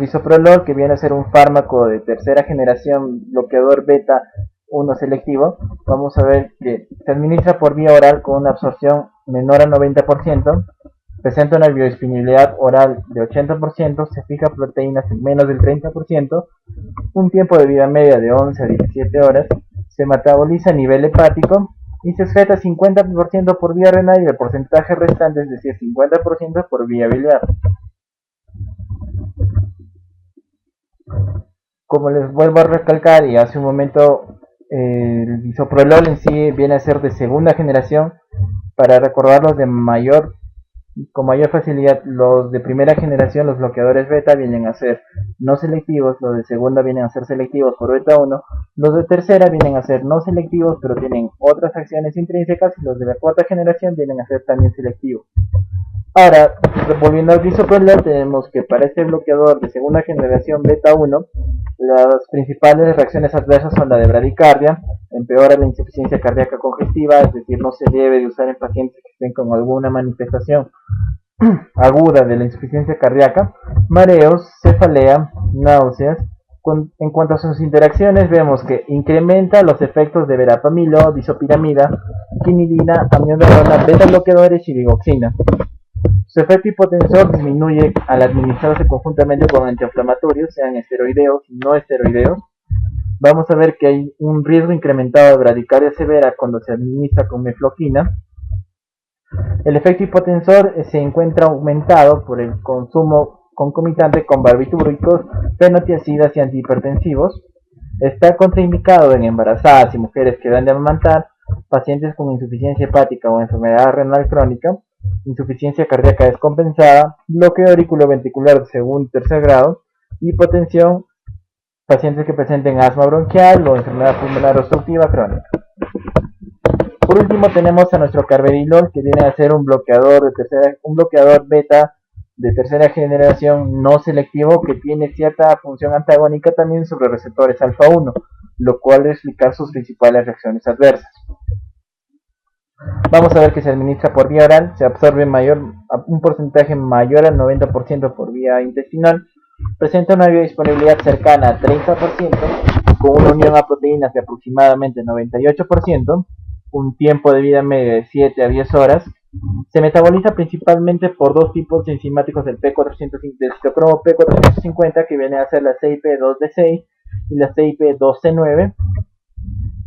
Bisoprolol, que viene a ser un fármaco de tercera generación bloqueador beta 1 selectivo, vamos a ver que se administra por vía oral con una absorción menor al 90%, presenta una biodisponibilidad oral de 80%, se fija proteínas en menos del 30%, un tiempo de vida media de 11 a 17 horas, se metaboliza a nivel hepático y se excreta 50% por vía renal y el porcentaje restante, es decir, 50% por vía biliar. Como les vuelvo a recalcar y hace un momento, el bisoprolol en sí viene a ser de segunda generación. Para recordarlos con mayor facilidad, los de primera generación, los bloqueadores beta, vienen a ser no selectivos, los de segunda vienen a ser selectivos por beta 1, los de tercera vienen a ser no selectivos pero tienen otras acciones intrínsecas, y los de la cuarta generación vienen a ser también selectivos. Ahora, volviendo al bisoprolol, tenemos que para este bloqueador de segunda generación beta 1, las principales reacciones adversas son la de bradicardia, empeora la insuficiencia cardíaca congestiva, es decir, no se debe de usar en pacientes que estén con alguna manifestación aguda de la insuficiencia cardíaca, mareos, cefalea, náuseas. En cuanto a sus interacciones, vemos que incrementa los efectos de verapamilo, disopiramida, quinidina, amiodarona, beta bloqueadores y digoxina. Su efecto hipotensor disminuye al administrarse conjuntamente con antiinflamatorios, sean esteroideos y no esteroideos. Vamos a ver que hay un riesgo incrementado de bradicardia severa cuando se administra con mefloquina. El efecto hipotensor se encuentra aumentado por el consumo concomitante con barbitúricos, fenotiacidas y antihipertensivos. Está contraindicado en embarazadas y mujeres que dan de amamantar, pacientes con insuficiencia hepática o enfermedad renal crónica, insuficiencia cardíaca descompensada, bloqueo auriculoventricular de segundo y tercer grado, hipotensión, pacientes que presenten asma bronquial o enfermedad pulmonar obstructiva crónica. Por último tenemos a nuestro carvedilol, que viene a ser un bloqueador beta de tercera generación no selectivo, que tiene cierta función antagónica también sobre receptores alfa 1, lo cual va a explicar sus principales reacciones adversas. Vamos a ver que se administra por vía oral, se absorbe un porcentaje mayor al 90% por vía intestinal, presenta una biodisponibilidad cercana al 30%, con una unión a proteínas de aproximadamente 98%, un tiempo de vida medio de 7 a 10 horas, se metaboliza principalmente por dos tipos de enzimáticos del citocromo P450, que viene a ser la CYP2D6 y la CYP2C9.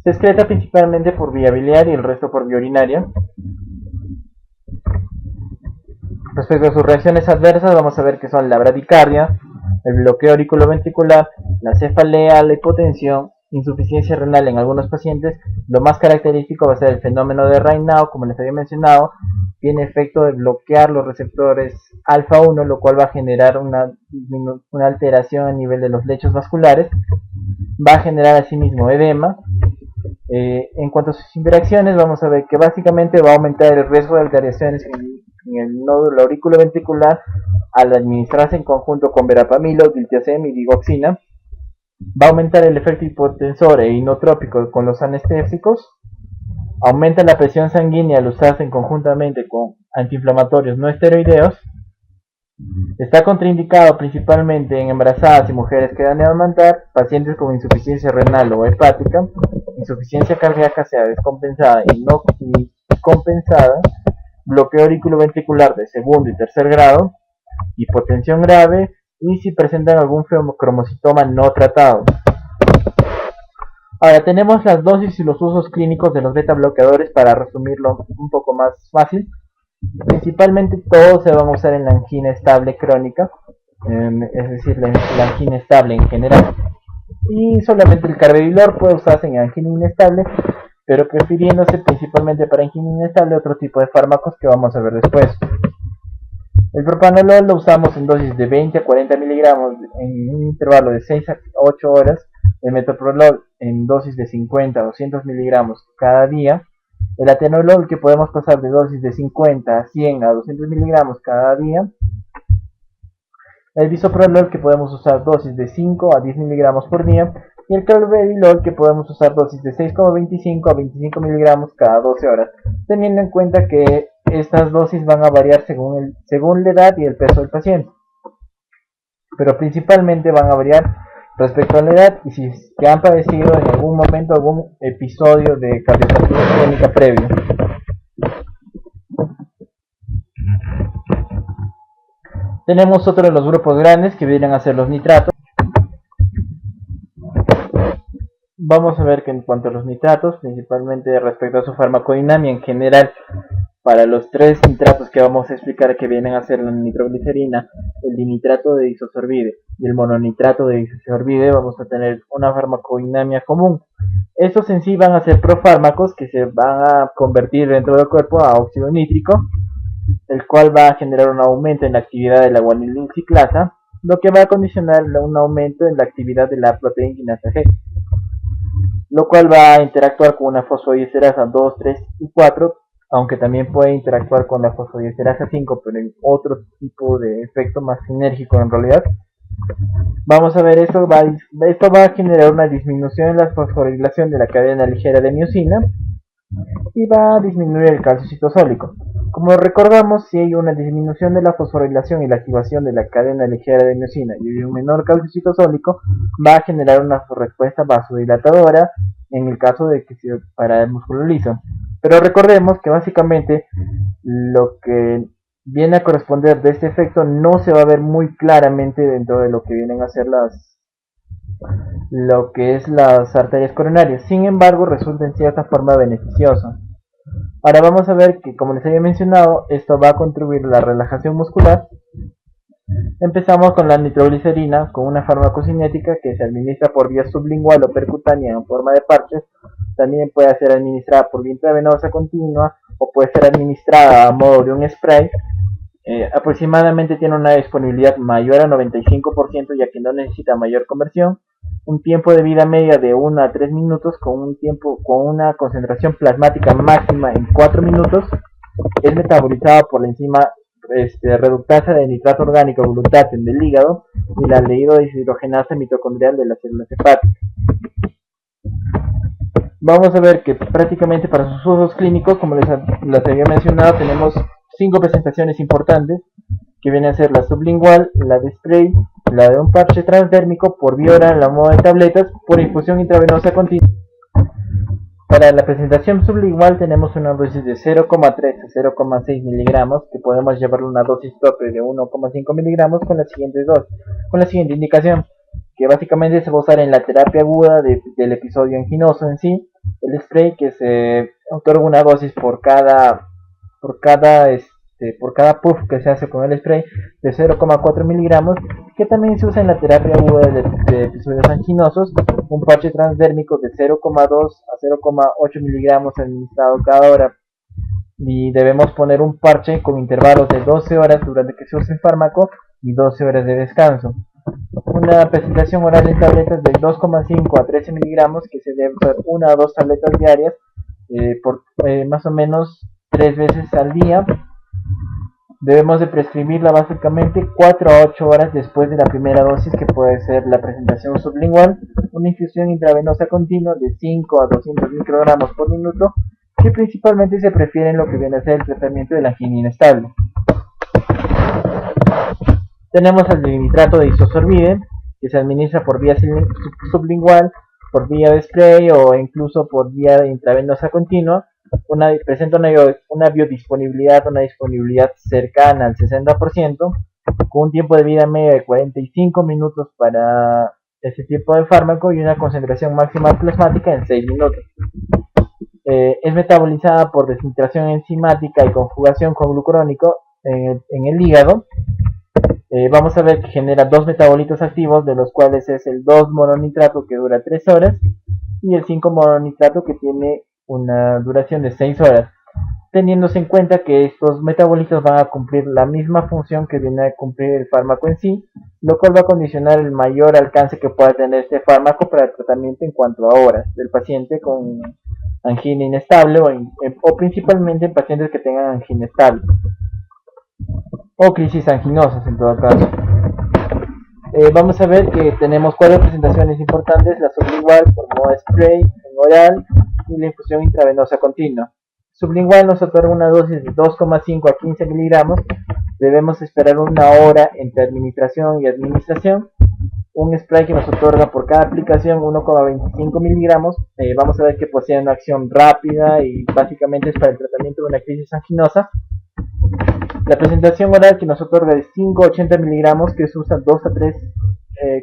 Se excreta principalmente por vía biliar y el resto por vía urinaria. Respecto a sus reacciones adversas, vamos a ver que son la bradicardia, el bloqueo auriculoventricular, la cefalea, la hipotensión, insuficiencia renal en algunos pacientes. Lo más característico va a ser el fenómeno de Raynaud, como les había mencionado. Tiene efecto de bloquear los receptores alfa 1, lo cual va a generar una alteración a nivel de los lechos vasculares. Va a generar asimismo edema. En cuanto a sus interacciones, vamos a ver que básicamente va a aumentar el riesgo de alteraciones en el nódulo auriculoventricular al administrarse en conjunto con verapamilo, diltiazem y digoxina. Va a aumentar el efecto hipotensor e inotrópico con los anestésicos. Aumenta la presión sanguínea al usarse conjuntamente con antiinflamatorios no esteroideos. Está contraindicado principalmente en embarazadas y mujeres que dan de amamantar, pacientes con insuficiencia renal o hepática, insuficiencia cardíaca sea descompensada y no compensada, bloqueo auriculoventricular de segundo y tercer grado, hipotensión grave y si presentan algún cromocitoma no tratado. Ahora tenemos las dosis y los usos clínicos de los beta bloqueadores para resumirlo un poco más fácil. Principalmente todos se van a usar en la angina estable crónica, es decir, la angina estable en general. Y solamente el carvedilol puede usarse en angina inestable, pero prefiriéndose principalmente para angina inestable otro tipo de fármacos que vamos a ver después. El propranolol lo usamos en dosis de 20 a 40 miligramos en un intervalo de 6 a 8 horas. El metoprolol en dosis de 50 a 200 miligramos cada día. El atenolol, que podemos pasar de dosis de 50 a 100 a 200 miligramos cada día. El bisoprolol, que podemos usar dosis de 5 a 10 miligramos por día. Y el carvedilol, que podemos usar dosis de 6,25 a 25 miligramos cada 12 horas, teniendo en cuenta que estas dosis van a variar según la edad y el peso del paciente. pero principalmente van a variar respecto a la edad y si que han padecido en algún momento algún episodio de cardiopatía isquémica previo. Tenemos otro de los grupos grandes que vienen a ser los nitratos. Vamos a ver que en cuanto a los nitratos, principalmente respecto a su farmacodinámica en general, para los tres nitratos que vamos a explicar que vienen a ser la nitroglicerina, el dinitrato de isosorbide y el mononitrato de isosorbide, vamos a tener una farmacodinámica común. Estos en sí van a ser profármacos que se van a convertir dentro del cuerpo a óxido nítrico, el cual va a generar un aumento en la actividad de la guanilina ciclasa, lo que va a condicionar un aumento en la actividad de la proteína quinasa G, lo cual va a interactuar con una fosfodiesterasa 2, 3 y 4, aunque también puede interactuar con la fosfodiesterasa 5, pero en otro tipo de efecto más sinérgico en realidad. Vamos a ver, esto va a generar una disminución en la fosforilación de la cadena ligera de miosina y va a disminuir el calcio citosólico. Como recordamos, si hay una disminución de la fosforilación y la activación de la cadena ligera de miosina y un menor calcio citosólico, va a generar una respuesta vasodilatadora en el caso de que sea para el músculo liso. Pero recordemos que básicamente lo que viene a corresponder de este efecto no se va a ver muy claramente dentro de lo que vienen a ser lo que es las arterias coronarias. Sin embargo, resulta en cierta forma beneficioso. Ahora vamos a ver que, como les había mencionado, esto va a contribuir a la relajación muscular. Empezamos con la nitroglicerina, con una farmacocinética que se administra por vía sublingual o percutánea en forma de parches. También puede ser administrada por vía intravenosa continua o puede ser administrada a modo de un spray. Aproximadamente tiene una disponibilidad mayor a 95%, ya que no necesita mayor conversión, un tiempo de vida media de 1 a 3 minutos con una concentración plasmática máxima en 4 minutos. Es metabolizada por la enzima reductasa de nitrato orgánico glutaten del hígado y la aldehído deshidrogenasa mitocondrial de las células hepáticas. Vamos a ver que prácticamente para sus usos clínicos, como les había mencionado, tenemos 5 presentaciones importantes, que vienen a ser la sublingual, la de spray, la de un parche transdérmico por vía oral, la moda de tabletas, por infusión intravenosa continua. Para la presentación sublingual tenemos una dosis de 0,3 a 0,6 miligramos, que podemos llevarle una dosis tope de 1,5 miligramos con la siguiente indicación, que básicamente se va a usar en la terapia aguda del episodio anginoso en sí. El spray, que se otorga una dosis por cada puff que se hace con el spray de 0,4 miligramos, que también se usa en la terapia aguda de episodios anginosos. Un parche transdérmico de 0,2 a 0,8 miligramos administrado cada hora, y debemos poner un parche con intervalos de 12 horas durante que se use el fármaco y 12 horas de descanso. Una presentación oral en tabletas de 2,5 a 13 miligramos, que se debe usar 1 a 2 tabletas diarias por más o menos 3 veces al día. Debemos de prescribirla básicamente 4 a 8 horas después de la primera dosis, que puede ser la presentación sublingual. Una infusión intravenosa continua de 5 a 200 microgramos por minuto, que principalmente se prefiere en lo que viene a ser el tratamiento de la angina inestable. Tenemos el dinitrato de isosorbide, que se administra por vía sublingual, por vía de spray o incluso por vía de intravenosa continua. Presenta una biodisponibilidad, una disponibilidad cercana al 60%, con un tiempo de vida media de 45 minutos para este tipo de fármaco y una concentración máxima plasmática en 6 minutos. Es metabolizada por desintegración enzimática y conjugación con glucurónico en el hígado. Vamos a ver que genera dos metabolitos activos, de los cuales es el 2-mononitrato, que dura 3 horas, y el 5-mononitrato, que tiene una duración de 6 horas, teniéndose en cuenta que estos metabolitos van a cumplir la misma función que viene a cumplir el fármaco en sí, lo cual va a condicionar el mayor alcance que pueda tener este fármaco para el tratamiento en cuanto a horas del paciente con angina inestable o principalmente en pacientes que tengan angina estable o crisis anginosas en todo caso. Vamos a ver que tenemos 4 presentaciones importantes: la sublingual por modo spray, en oral y la infusión intravenosa continua. Sublingual nos otorga una dosis de 2,5 a 15 miligramos, Debemos esperar una hora entre administración y administración. Un spray que nos otorga por cada aplicación 1,25 miligramos. Vamos a ver que posee una acción rápida y básicamente es para el tratamiento de una crisis anginosa. La presentación oral que nos otorga de 5 a 80 miligramos, que se usa 2 a 3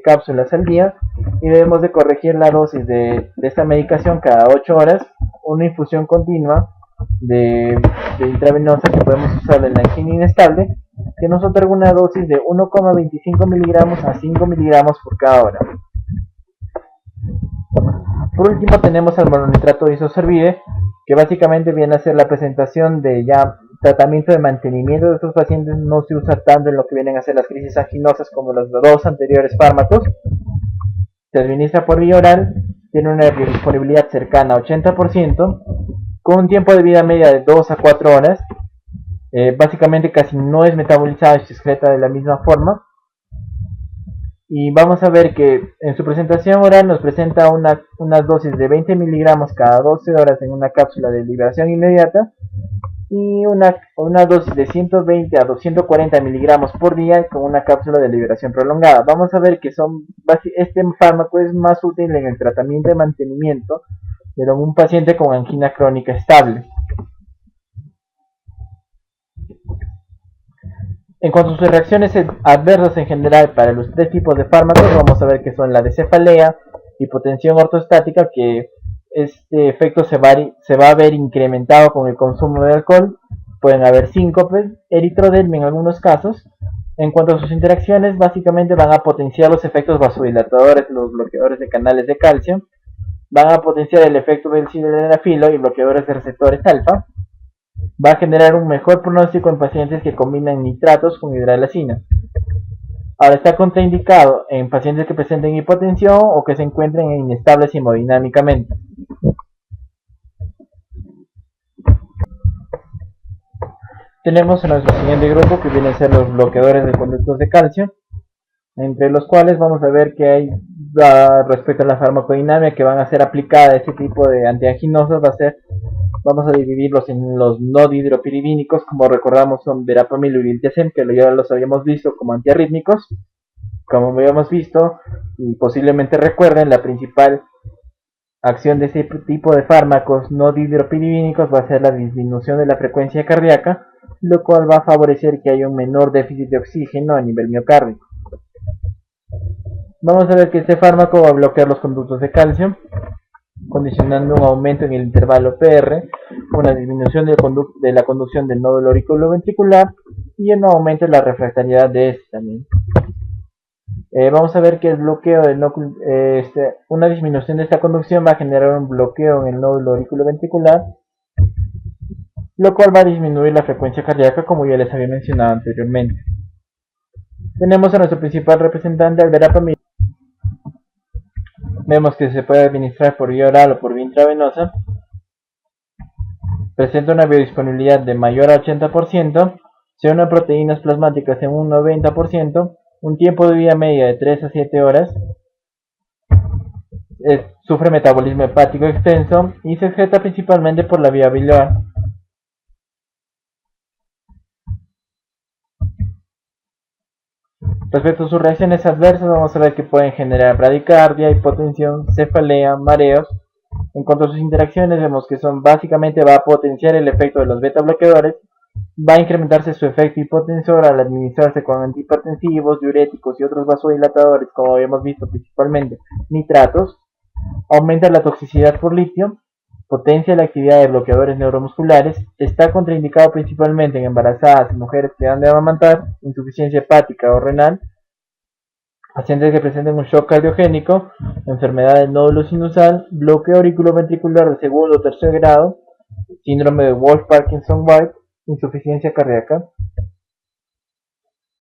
cápsulas al día, y debemos de corregir la dosis de esta medicación cada 8 horas. Una infusión continua de intravenosa que podemos usar en la angina inestable, que nos otorga una dosis de 1,25 miligramos a 5 miligramos por cada hora. Por último tenemos al mononitrato de isosorbide, que básicamente viene a ser la presentación de ya tratamiento de mantenimiento de estos pacientes. No se usa tanto en lo que vienen a ser las crisis anginosas como los dos anteriores fármacos. Se administra por vía oral, tiene una biodisponibilidad cercana a 80%, con un tiempo de vida media de 2 a 4 horas. Básicamente casi no es metabolizada y se excreta de la misma forma. Y vamos a ver que en su presentación oral nos presenta una dosis de 20 miligramos cada 12 horas en una cápsula de liberación inmediata, y una dosis de 120 a 240 miligramos por día con una cápsula de liberación prolongada. Vamos a ver que este fármaco es más útil en el tratamiento de mantenimiento de un paciente con angina crónica estable. En cuanto a sus reacciones adversas en general para los tres tipos de fármacos, vamos a ver que son la de cefalea, hipotensión ortostática, que este efecto se va a ver incrementado con el consumo de alcohol. Pueden haber síncopes, eritrodermia en algunos casos. En cuanto a sus interacciones, básicamente van a potenciar los efectos vasodilatadores, los bloqueadores de canales de calcio. Van a potenciar el efecto del sildenafilo y bloqueadores de receptores alfa. Va a generar un mejor pronóstico en pacientes que combinan nitratos con hidralazina. Ahora, está contraindicado en pacientes que presenten hipotensión o que se encuentren inestables hemodinámicamente. Tenemos en nuestro siguiente grupo, que vienen a ser los bloqueadores de conductos de calcio, entre los cuales vamos a ver que hay, respecto a la farmacodinámica que van a ser aplicadas a este tipo de antianginosos, vamos a dividirlos en los no dihidropiridínicos. Como recordamos, son verapamil y diltiazem, que ya los habíamos visto como antiarrítmicos. Como habíamos visto y posiblemente recuerden, la principal acción de este tipo de fármacos no dihidropiridínicos va a ser la disminución de la frecuencia cardíaca, lo cual va a favorecer que haya un menor déficit de oxígeno a nivel miocárdico. Vamos a ver que este fármaco va a bloquear los conductos de calcio, condicionando un aumento en el intervalo PR, una disminución de la conducción del nódulo auriculoventricular y un aumento en la refractariedad de este también. Vamos a ver que el bloqueo una disminución de esta conducción va a generar un bloqueo en el nódulo auriculoventricular, lo cual va a disminuir la frecuencia cardíaca, como ya les había mencionado anteriormente. Tenemos a nuestro principal representante, el verapamil. Vemos que se puede administrar por vía oral o por vía intravenosa. Presenta una biodisponibilidad de mayor a 80%, se une a proteínas plasmáticas en un 90%, un tiempo de vida media de 3 a 7 horas, sufre metabolismo hepático extenso y se excreta principalmente por la vía biliar. Respecto a sus reacciones adversas, vamos a ver que pueden generar bradicardia, hipotensión, cefalea, mareos. En cuanto a sus interacciones, vemos que básicamente va a potenciar el efecto de los beta bloqueadores, va a incrementarse su efecto hipotensor al administrarse con antihipertensivos, diuréticos y otros vasodilatadores, como habíamos visto, principalmente nitratos. Aumenta la toxicidad por litio, potencia la actividad de bloqueadores neuromusculares. Está contraindicado principalmente en embarazadas y mujeres que han de amamantar, insuficiencia hepática o renal, pacientes que presenten un shock cardiogénico, enfermedad del nódulo sinusal, bloqueo auriculoventricular de segundo o tercer grado, síndrome de Wolff-Parkinson-White, insuficiencia cardíaca.